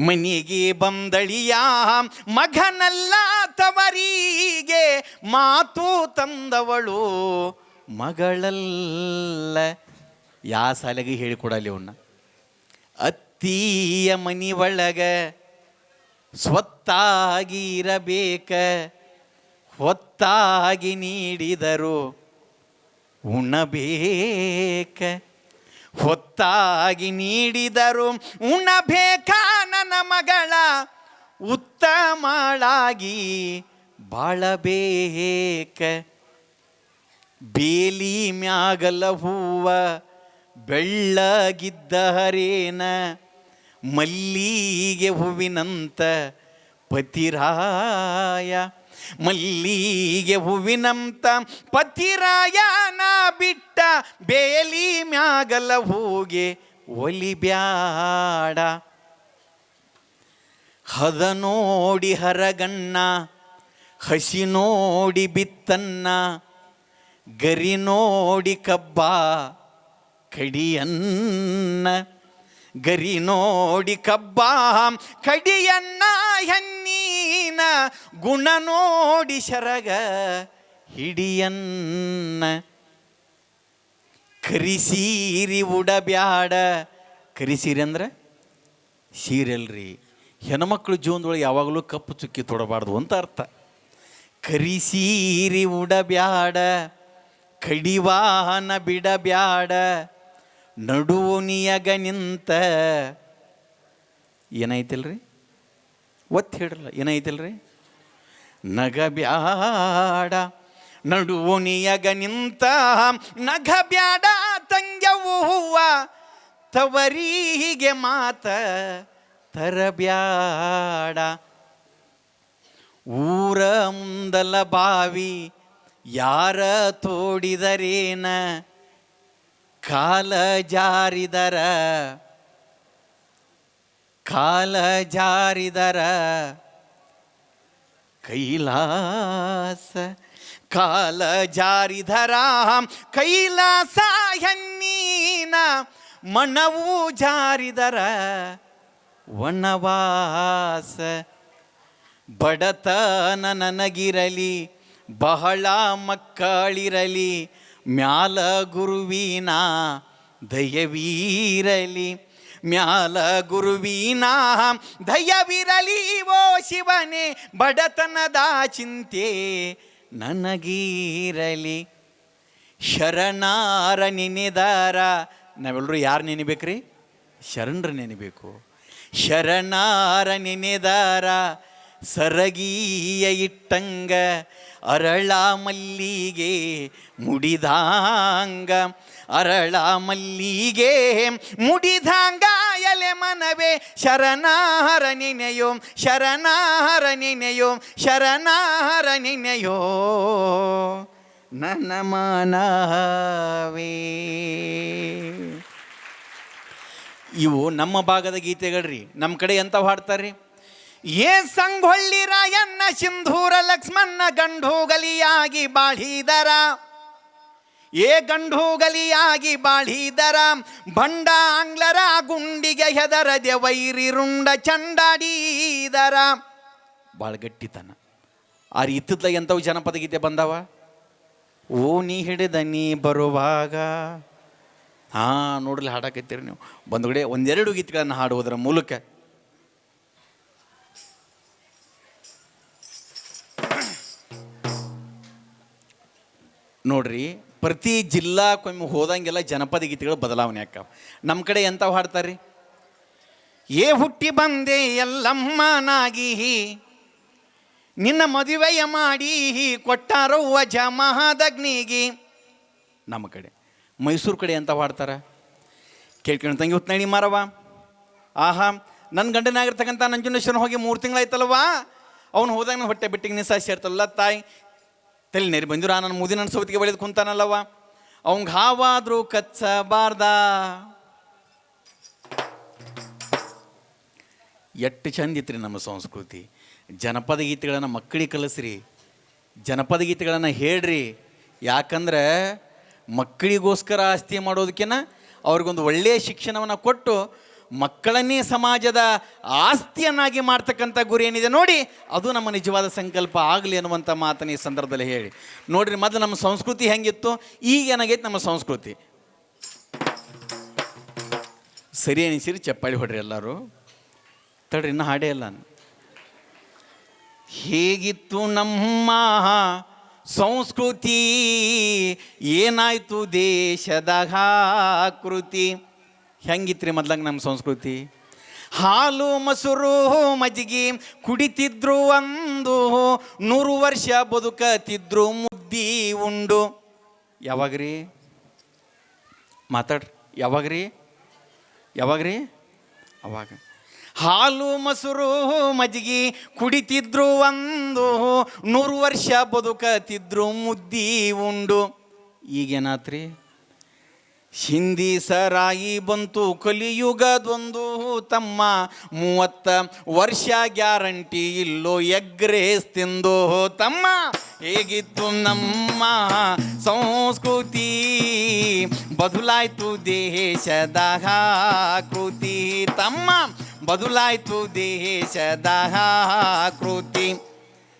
ಮನೆಗೆ ಬಂದಳಿಯ ಮಗನಲ್ಲ, ತವರಿಗೆ ಮಾತು ತಂದವಳು ಮಗಳಲ್ಲ. ಯಾ ಸಾಲಿಗೆ ಹೇಳಿಕೊಡಲಿ ಅವನ್ನ. ಅತ್ತಿಯ ಮನಿ ಒಳಗ ಸ್ವತ್ತಾಗಿ ಇರಬೇಕ, ಹೊತ್ತಾಗಿ ನೀಡಿದರು ಉಣಬೇಕ, ಹೊತ್ತಾಗಿ ನೀಡಿದರು ಉಣಬೇಕ ನನ್ನ ಮಗಳ, ಉತ್ತಮಳಾಗಿ ಬಾಳಬೇಕ. ಬೇಲಿ ಮ್ಯಾಗಲ ಹೂವ ಬೆಳ್ಳಗಿದ್ದ ಹರೇನ, ಮಲ್ಲಿಗೆ ಹೂವಿನಂತ ಪತಿರಾಯ, ಮಲ್ಲಿಗೆ ಹೂವಿನಂತ ಪತಿರಾಯನ ಬಿಟ್ಟ, ಬೇಲಿ ಮ್ಯಾಗಲ ಹೂಗೆ ಒಲಿಬ್ಯಾಡ. ಹದ ನೋಡಿ ಹರಗಣ್ಣ, ಹಸಿ ನೋಡಿ ಬಿತ್ತನ್ನ, ಗರಿ ನೋಡಿ ಕಬ್ಬ ಕಡಿಯನ್ನ, ಗರಿ ನೋಡಿ ಕಬ್ಬ ಕಡಿಯನ್ನ ಹೆನ್ನೀನ, ಗುಣ ನೋಡಿ ಶರಗ ಹಿಡಿಯನ್ನ. ಕರಿಸೀರಿ ಉಡಬ್ಯಾಡ, ಕರಿಸೀರಿ ಅಂದ್ರೆ ಸೀರೆಲ್ರಿ, ಹೆಣ್ಮಕ್ಳು ಜೀವನದೊಳಗೆ ಯಾವಾಗಲೂ ಕಪ್ಪು ಚುಕ್ಕಿ ತೊಡಬಾರ್ದು ಅಂತ ಅರ್ಥ. ಕರಿಸೀರಿ ಉಡಬ್ಯಾಡ, ಕಡಿವಾಹನ ಬಿಡಬ್ಯಾಡ, ನಡುನಿಯಗ ನಿಂತ. ಏನೈತಿಲ್ರಿ? ಒತ್ತು ಹೇಳ್ರಲ್ಲ, ಏನೈತಿಲ್ರಿ? ನಗಬ್ಯಾಡ, ನಡುನಿಯಗ ನಿಂತ ನಗಬ್ಯಾಡ ತಂಗ್ಯವು ಹೂವ, ತವರಿಗೆ ಮಾತ ತರಬ್ಯಾಡ. ಊರ ಮುಂದಲ ಬಾವಿ ಯಾರ ತೋಡಿದರೇನ, ಕಾಲ ಜಾರಿದರ, ಕಾಲ ಜಾರಿದರ ಕೈಲಾಸ, ಕಾಲ ಜಾರಿದರ ಕೈಲಾಸ ಹೆನ್ನೀನ, ಮನವು ಜಾರಿದರ ವನವಾಸ. ಬಡತನ ನನಗಿರಲಿ, ಬಹಳ ಮಕ್ಕಳಿರಲಿ, ಮ್ಯಾಲ ಗುರುವಿನ ದಯವೀರಲಿ, ಮ್ಯಾಲ ಗುರುವಿನ ದಯವಿರಲಿ ಓ ಶಿವನೇ, ಬಡತನದ ಚಿಂತೆ ನನಗೀರಲಿ. ಶರಣಾರ ನೆನೆದಾರ, ನಾವೆಲ್ಲರೂ ಯಾರು ನೆನಿಬೇಕ್ರಿ? ಶರಣರು ನೆನೆಬೇಕು. ಶರಣಾರ ನೆನೆದಾರ ಸರಗೀಯ ಇಟ್ಟಂಗ, ಅರಳ ಮಲ್ಲಿಗೆ ಮುಡಿದಾಂಗ, ಅರಳ ಮಲ್ಲಿಗೆ ಮುಡಿದಾಂಗ ಎಲೆ ಮನವೇ, ಶರಣಾರ ನೆನೆಯೋ, ಶರಣಾರ ನೆನೆಯೋ, ಶರಣಾರ ನೆನೆಯೋ ನನ್ನ ಮನವೇ. ಇವು ನಮ್ಮ ಭಾಗದ ಗೀತೆಗಳ್ರಿ. ನಮ್ಮ ಕಡೆ ಎಂಥವು ಹಾಡ್ತಾರ್ರಿ? ಏ ಸಂಗೊಳ್ಳಿ ರಾಯಣ್ಣ ಸಿಂಧೂರ ಲಕ್ಷ್ಮಣ್ಣ ಗಂಡೂಗಲಿಯಾಗಿ ಬಾಳಿದರ, ಏ ಗಂಡೂಗಲಿಯಾಗಿ ಬಾಳಿದರ, ಬಂಡ ಆಂಗ್ಲರ ಗುಂಡಿಗೆ ಹೆದರದೆ ವೈರಿ ರುಂಡ ಚಂಡಾಡಿದರ. ಭಾಳ ಗಟ್ಟಿತನ. ಆ ಇತ್ತದಾಗ ಎಂಥವು ಜನಪದ ಗೀತೆ ಬಂದವ. ಓ ನೀ ಹಿಡಿದ ನೀ ಬರುವಾಗ, ಹಾಂ ನೋಡ್ರಿ ಹಾಡಾಕತ್ತೀರಿ ನೀವು. ಬಂದುಗಡೆ ಒಂದೆರಡು ಗೀತೆಗಳನ್ನು ಹಾಡುವುದರ ಮೂಲಕ ನೋಡ್ರಿ, ಪ್ರತಿ ಜಿಲ್ಲಾಕ್ಕೊಮ್ಮೆ ಹೋದಂಗೆಲ್ಲ ಜನಪದ ಗೀತೆಗಳು ಬದಲಾವಣೆ ಆಕ್ಕಾವ. ನಮ್ಮ ಕಡೆ ಎಂಥವು ಹಾಡ್ತಾರೆ? ಏ ಹುಟ್ಟಿ ಬಂದೆ ಎಲ್ಲಮ್ಮನಾಗಿ, ನಿನ್ನ ಮದುವೆಯ ಮಾಡಿ ಕೊಟ್ಟಾರವ್ವ ಜಮಹದಗ್ನಿಗಿ. ನಮ್ಮ ಕಡೆ ಮೈಸೂರು ಕಡೆ ಎಂಥವು ಹಾಡ್ತಾರ? ಕೇಳ್ಕೊಂಡು ತಂಗಿ ಉತ್ನಡಿ ಮಾರವ, ಆಹಾ ನನ್ನ ಗಂಡನಾಗಿರ್ತಕ್ಕಂಥ ನಂಜುಂಡೇಶ್ವರನ ಹೋಗಿ 3 ತಿಂಗಳಾಯ್ತಲ್ವಾ, ಅವ್ನು ಹೋದಾಗ ನನ್ನ ಹೊಟ್ಟೆ ಬಿಟ್ಟಿಗೆ ನಿಸ್ಸಾ ಸೇರ್ತಲ್ಲ ತಾಯಿ, ತಲೆ ನೆರಿ ಬಂದಿರ ನನ್ನ ಮುದಿನ ಸೌತಿಗೆ ಬೆಳೆದು ಕುಂತಾನಲ್ಲವ, ಅವಂಗೆ ಹಾವಾದರೂ ಕಚ್ಚಬಾರ್ದ. ಎಷ್ಟು ಚಂದ ಇತ್ರಿ ನಮ್ಮ ಸಂಸ್ಕೃತಿ. ಜನಪದ ಗೀತೆಗಳನ್ನು ಮಕ್ಕಳಿಗೆ ಕಲಿಸ್ರಿ, ಜನಪದ ಗೀತೆಗಳನ್ನು ಹೇಳ್ರಿ. ಯಾಕಂದ್ರೆ ಮಕ್ಕಳಿಗೋಸ್ಕರ ಆಸ್ತಿ ಮಾಡೋದಕ್ಕಿಂತ ಅವ್ರಿಗೊಂದು ಒಳ್ಳೆಯ ಶಿಕ್ಷಣವನ್ನು ಕೊಟ್ಟು ಮಕ್ಕಳನ್ನೇ ಸಮಾಜದ ಆಸ್ತಿಯನ್ನಾಗಿ ಮಾಡ್ತಕ್ಕಂಥ ಗುರಿ ಏನಿದೆ ನೋಡಿ, ಅದು ನಮ್ಮ ನಿಜವಾದ ಸಂಕಲ್ಪ ಆಗಲಿ ಅನ್ನುವಂಥ ಮಾತನ್ನು ಈ ಸಂದರ್ಭದಲ್ಲಿ ಹೇಳಿ. ನೋಡ್ರಿ, ಮೊದಲು ನಮ್ಮ ಸಂಸ್ಕೃತಿ ಹೆಂಗಿತ್ತು, ಈಗ ಏನಾಗೈತೆ ನಮ್ಮ ಸಂಸ್ಕೃತಿ. ಸರಿ ಅನಿಸಿರಿ ಚಪ್ಪಾಳಿ ಹೊಡ್ರಿ ಎಲ್ಲರೂ. ತಡ್ರಿ, ಇನ್ನೂ ಹಾಡೇ ಇಲ್ಲ. ಹೇಗಿತ್ತು ನಮ್ಮ ಸಂಸ್ಕೃತಿ ಏನಾಯ್ತು ದೇಶದಾಗ ಕೃತಿ. ಹೆಂಗಿತ್ರಿ ಮೊದ್ಲಂಗೆ ನಮ್ಮ ಸಂಸ್ಕೃತಿ? ಹಾಲು ಮೊಸರು ಮಜ್ಜಿಗೆ ಕುಡಿತಿದ್ರು, ಒಂದು 100 ವರ್ಷ ಬದುಕತಿದ್ರು ಮುದ್ದಿ ಉಂಡು. ಯಾವಾಗ್ರಿ ಮಾತಾಡ್ರಿ? ಯಾವಾಗ್ರಿ ಅವಾಗ ಹಾಲು ಮೊಸರು ಮಜ್ಜಿಗೆ ಕುಡಿತಿದ್ರು, ಒಂದು 100 ವರ್ಷ ಬದುಕತಿದ್ರು ಮುದ್ದಿ ಉಂಡು. ಈಗೇನಾತ್ರಿ? ಹಿಂದಿ ಸರಾಯಿ ಬಂತು, ಕಲಿಯುಗದೊಂದು ತಮ್ಮ 30 ವರ್ಷ ಗ್ಯಾರಂಟಿ ಇಲ್ಲೋ ಎಗ್ರೇಸ್ ತಿಂದು ತಮ್ಮ. ಹೇಗಿತ್ತು ನಮ್ಮ ಸಂಸ್ಕೃತಿ, ಬದಲಾಯ್ತು ದೇಶದ ಕೃತಿ ತಮ್ಮ, ಬದಲಾಯ್ತು ದೇಶದ ಕೃತಿ.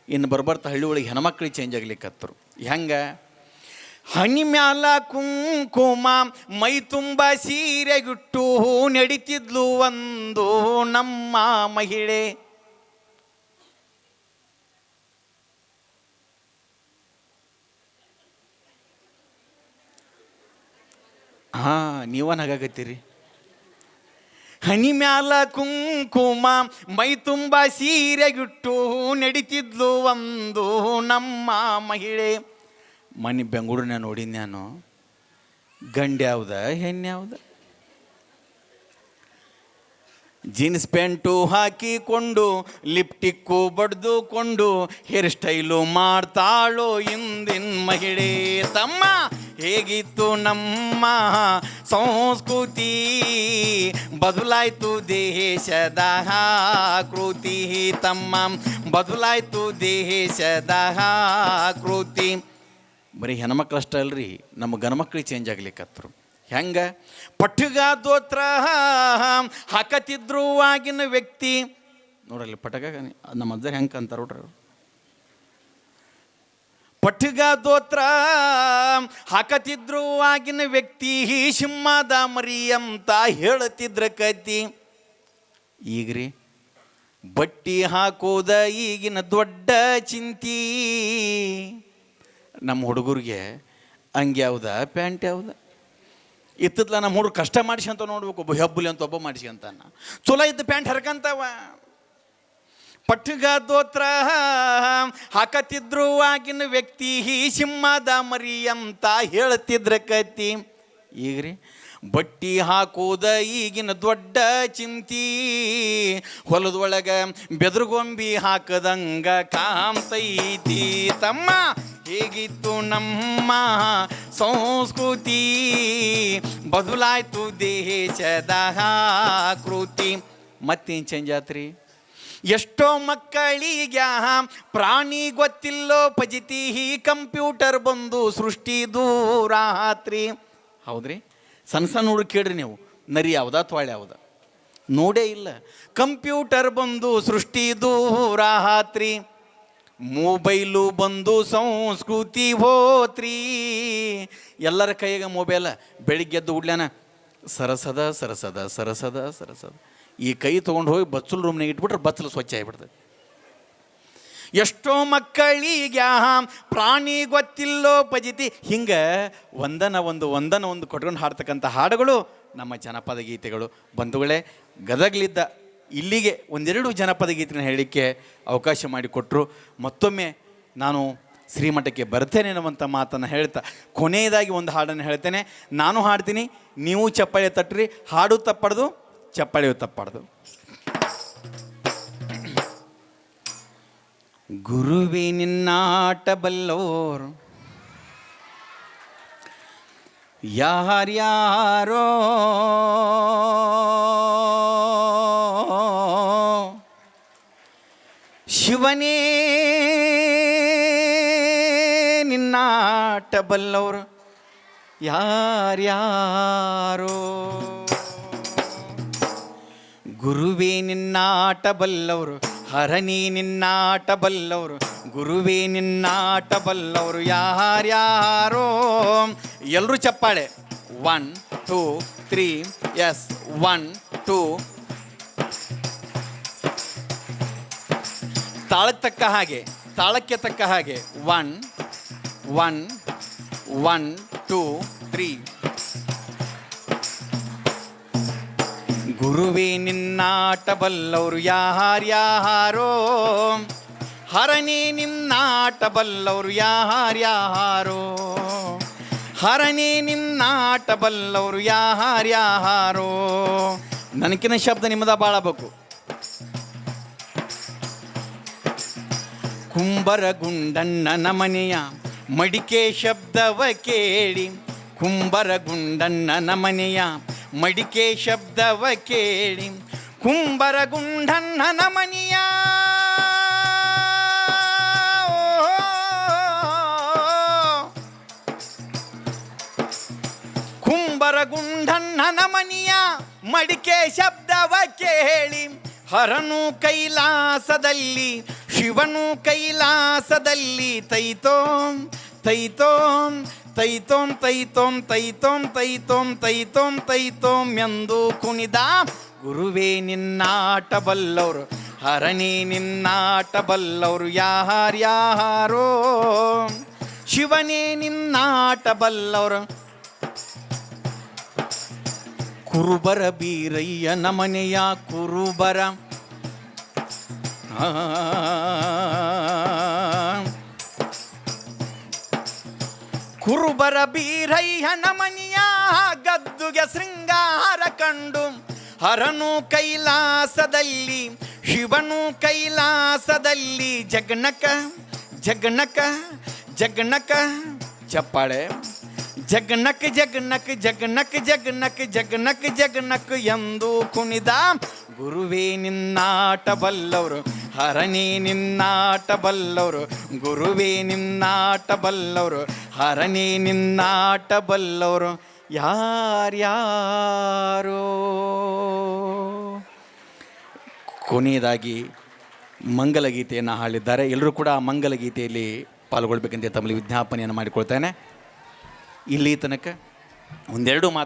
ಇನ್ನು ಬರ್ಬರ್ತಾ ಹಳ್ಳಿ ಒಳಗೆ ಹೆಣ್ಮಕ್ಳಿಗೆ ಚೇಂಜ್ ಆಗ್ಲಿಕ್ಕತ್ತರು. ಹೆಂಗೆ? ಹನಿ ಮ್ಯಾಲ ಕುಂಕುಮ ಮೈ ತುಂಬ ಸೀರೆಗಿಟ್ಟು ನಡಿತಿದ್ಲು ಒಂದು ನಮ್ಮ ಮಹಿಳೆ. ನೀವ ನಗಾಕತ್ತೀರಿ. ಹನಿ ಮ್ಯಾಲ ಕುಂಕುಮ ಮೈ ತುಂಬ ಸೀರೆಗಿಟ್ಟು ನಡಿತಿದ್ಲು ಒಂದು ನಮ್ಮ ಮಹಿಳೆ. ಮನೆ ಬೆಂಗಳೂರಿನ ನೋಡಿನ ನಾನು. ಗಂಡು ಯಾವ್ದ ಹೆಣ್ಣು ಯಾವ್ದ? ಜೀನ್ಸ್ ಪ್ಯಾಂಟು ಹಾಕಿಕೊಂಡು ಲಿಪ್ಟಿಕ್ಕು ಬಡ್ದುಕೊಂಡು ಹೇರ್ ಸ್ಟೈಲು ಮಾಡ್ತಾಳೋ ಇಂದಿನ ಮಹಿಳೆ ತಮ್ಮ. ಹೇಗಿತ್ತು ನಮ್ಮ ಸಂಸ್ಕೃತಿ, ಬದಲಾಯ್ತು ದೇಶದ ಕೃತಿ ತಮ್ಮ, ಬದಲಾಯ್ತು ದೇಶದ ಕೃತಿ. ಬರೀ ಹೆಣ್ಮಕ್ಳು ಅಷ್ಟೇ ಅಲ್ರಿ, ನಮ್ಮ ಗಣಮಕ್ಳಿಗೆ ಚೇಂಜ್ ಆಗ್ಲಿಕ್ಕತ್ತರು. ಹೆಂಗೆ? ಪಟ್ಟಗ ದೋತ್ರ ಹಾಕತಿದ್ರು ಆಗಿನ ವ್ಯಕ್ತಿ. ನೋಡಲ್ಲಿ ಪಟಗ ನಮ್ಮ ಅಜ್ಜ ಹೆಂಗೆ ಅಂತಾರೆ ನೋಡ್ರಿ. ಪಟ್ಟಗ ದೋತ್ರ ಹಾಕತಿದ್ರು ಆಗಿನ ವ್ಯಕ್ತಿ, ಸಿಂಹದ ಮರಿ ಅಂತ ಹೇಳ್ತಿದ್ರ ಕತಿ. ಈಗ್ರಿ ಬಟ್ಟಿ ಹಾಕೋದ ಈಗಿನ ದೊಡ್ಡ ಚಿಂತಿ. ನಮ್ಮ ಹುಡುಗರಿಗೆ ಅಂಗಿ ಯಾವ್ದ ಪ್ಯಾಂಟ್ ಯಾವ್ದ? ಇತ್ತತ್ಲ ನಮ್ಮ ಹುಡುಗರು ಕಷ್ಟ ಮಾಡಿಸಿ ಅಂತ ನೋಡ್ಬೇಕು. ಒಬ್ಬ ಹೆಬ್ಬುಲಿ ಅಂತ ಒಬ್ಬ ಮಾಡಿಸಿ ಅಂತ ಚಲೋ ಇದ್ದ ಪ್ಯಾಂಟ್ ಹರ್ಕಂತವ. ಪಟ್ಟಗ ದೋತ್ರ ಹಾಕತಿದ್ರು ಆಗಿನ ವ್ಯಕ್ತಿ, ಸಿಂಹದ ಮರಿ ಅಂತ ಹೇಳ್ತಿದ್ರ ಕತಿ. ಈಗ್ರಿ ಬಟ್ಟಿ ಹಾಕೋದ ಈಗಿನ ದೊಡ್ಡ ಚಿಂತಿ. ಹೊಲದೊಳಗ ಬೆದರುಗೊಂಬಿ ಹಾಕದಂಗ ಕಾಂತೈತಿ ತಮ್ಮ. ಹೇಗಿತ್ತು ನಮ್ಮ ಸಂಸ್ಕೃತಿ, ಬದಲಾಯ್ತು ದೇಶದ ಕೃತಿ. ಮತ್ತೇನು ಚೇಂಜ್ ಆತ್ರಿ? ಎಷ್ಟೋ ಮಕ್ಕಳಿಗೆ ಪ್ರಾಣಿ ಗೊತ್ತಿಲ್ಲೋ ಪಜಿತಿ, ಕಂಪ್ಯೂಟರ್ ಬಂದು ಸೃಷ್ಟಿ ದೂರಾತ್ರಿ. ಹೌದ್ರಿ? ಸಣ್ಣ ಸಣ್ಣ ಹುಡುಗ ಕೇಳ್ರಿ ನೀವು, ನರಿ ಯಾವುದಾ ತೊಳೆ ಯಾವುದ ನೋಡೇ ಇಲ್ಲ. ಕಂಪ್ಯೂಟರ್ ಬಂದು ಸೃಷ್ಟಿ ದೂರಾತ್ರಿ. ಮೊಬೈಲು ಬಂದು ಸಂಸ್ಕೃತಿ ಹೋತ್ರಿ. ಎಲ್ಲರ ಕೈಯಾಗ ಮೊಬೈಲ. ಬೆಳಿಗ್ಗೆದ್ದು ಉಡ್ಲ್ಯಾನ ಸರಸದ ಸರಸದ ಸರಸದ ಸರಸದ. ಈ ಕೈ ತೊಗೊಂಡು ಹೋಗಿ ಬಚ್ಚಲು ರೂಮ್ನಾಗ ಇಟ್ಬಿಟ್ರೆ ಬಚ್ಚಲು ಸ್ವಚ್ಛ ಆಗಿಬಿಡ್ತದೆ. ಎಷ್ಟೋ ಮಕ್ಕಳಿಗೆ ಪ್ರಾಣಿ ಗೊತ್ತಿಲ್ಲೋ ಪಜಿತಿ. ಹಿಂಗೆ ಒಂದನ ಒಂದು ಕೊಟ್ಕೊಂಡು ಹಾಡ್ತಕ್ಕಂಥ ಹಾಡುಗಳು ನಮ್ಮ ಜನಪದ ಗೀತೆಗಳು. ಬಂಧುಗಳೇ, ಗದಗ್ಲಿದ್ದ ಇಲ್ಲಿಗೆ ಒಂದೆರಡು ಜನಪದ ಗೀತೆಗಳನ್ನ ಹೇಳಲಿಕ್ಕೆ ಅವಕಾಶ ಮಾಡಿಕೊಟ್ರು. ಮತ್ತೊಮ್ಮೆ ನಾನು ಶ್ರೀಮಠಕ್ಕೆ ಬರ್ತೇನೆ ಅನ್ನುವಂಥ ಮಾತನ್ನು ಹೇಳ್ತಾ ಕೊನೆಯದಾಗಿ ಒಂದು ಹಾಡನ್ನು ಹೇಳ್ತೇನೆ. ನಾನು ಹಾಡ್ತೀನಿ, ನೀವು ಚಪ್ಪಾಳೆ ತಟ್ಟ್ರಿ. ಹಾಡು ತಪ್ಪಡ್ದು, ಚಪ್ಪಾಳೆಯು ತಪ್ಪಡ್ದು. ಗುರುವೇ ನಿನ್ನಾಟ ಬಲ್ಲೋರು ಯಾರ್ಯಾರೋ, ಶಿವನೇ ನಿನ್ನಾಟ ಬಲ್ಲೋರು ಯಾರ್ಯಾರೋ. ಗುರುವೇ ನಿನ್ನಾಟ ಬಲ್ಲವರು, ಹರನಿ ನಿನ್ನಾಟ ಬಲ್ಲವರು, ಗುರುವೇ ನಿನ್ನಾಟ ಬಲ್ಲವರು ಯಾರ್ಯಾರೋ. ಎಲ್ಲರೂ ಚಪ್ಪಾಳೆ. 1 2 3 ಎಸ್ 1 2. ತಾಳಕ್ಕೆ ತಕ್ಕ ಹಾಗೆ 1 ಒನ್ ಒನ್ ಟೂ ತ್ರೀ. ಗುರುವೇ ನಿನ್ನಾಟ ಬಲ್ಲವರು ಯಾರ್ಯಾರೋ, ಹರನೇ ನಿನ್ನಾಟ ಬಲ್ಲವರು ಯಾರ್ಯಾರೋ, ಹರನೇ ನಿನ್ನಾಟ ಬಲ್ಲವರು ಯಾರ್ಯಾರೋ. ನನಕಿನ ಶಬ್ದ ನಿಮ್ಮದ ಬಾಳಬೇಕು. ಕುಂಬರಗುಂಡಣ್ಣನ ಮನೆಯ ಮಡಿಕೆ ಶಬ್ದವ ಕೇಳಿ, ಕುಂಬರಗುಂಡಣ್ಣನ ಮನೆಯ ಮಡಿಕೆ ಶಬ್ದವ ಕೇಳಿ, ಕುಂಬರಗುಂಡಣ್ಣನ ಮನೆಯ ಕುಂಬರಗುಂಡಣ್ಣನ ಮನೆಯ ಮಡಿಕೆ ಶಬ್ದವ ಕೇಳಿ, ಹರನು ಕೈಲಾಸದಲ್ಲಿ ಶಿವನು ಕೈಲಾಸದಲ್ಲಿ ತೈತೋಂ ತೈತೋಂ ತೈತೋಂ ತೈತೋಂ ತೈತೋಂ ತೈತೋಂ ತೈತೋಂ ತೈತೋಂ ಎಂದು ಕುಣಿದ. ಗುರುವೇ ನಿನ್ನಾಟ ಬಲ್ಲವರು, ಹರನೇ ನಿನ್ನಾಟ ಬಲ್ಲವರು ಯಾರ್ಯಾರೋ, ಶಿವನೇ ನಿನ್ನಾಟ ಬಲ್ಲವರು. ಕುರುಬರ ಬೀರಯ್ಯನ ಮನೆಯ ಕುರುಬರ, ಕುರುಬರ ಬೀರಯ್ಯನ ಮನೆಯ ಗದ್ದುಗೆ ಶೃಂಗಾರ ಕಂಡು, ಹರನು ಕೈಲಾಸದಲ್ಲಿ ಶಿವನು ಕೈಲಾಸದಲ್ಲಿ ಜಗನಕ ಜಗನಕ ಜಗನಕ ಚಪ್ಪಾಳೆ, ಜಗನಕ್ ಜಗನಕ್ ಜಗನಕ್ ಜಗನಕ್ ಜಗನಕ್ ಜಗನಕ್ ಎಂದು ಕುಣಿದ. ಗುರುವೇ ನಿನ್ನಾಟ ಬಲ್ಲವರು, ಹರನೇ ನಿನ್ನಾಟ ಬಲ್ಲವರು, ಗುರುವೇ ನಿನ್ನಾಟ ಬಲ್ಲವರು, ಹರನೇ ನಿನ್ನಾಟ ಬಲ್ಲವರು ಯಾರ್ಯಾರೋ. ಕೊನೆಯದಾಗಿ ಮಂಗಲಗೀತೆಯನ್ನು ಹಾಡಿದ್ದಾರೆ. ಎಲ್ಲರೂ ಕೂಡ ಆ ಮಂಗಲಗೀತೆಯಲ್ಲಿ ಪಾಲ್ಗೊಳ್ಬೇಕಂತ ತಮ್ಮಲ್ಲಿ ವಿಜ್ಞಾಪನೆಯನ್ನು ಮಾಡಿಕೊಳ್ತೇನೆ. ಇಲ್ಲಿ ತನಕ ಒಂದೆರಡು ಮಾತು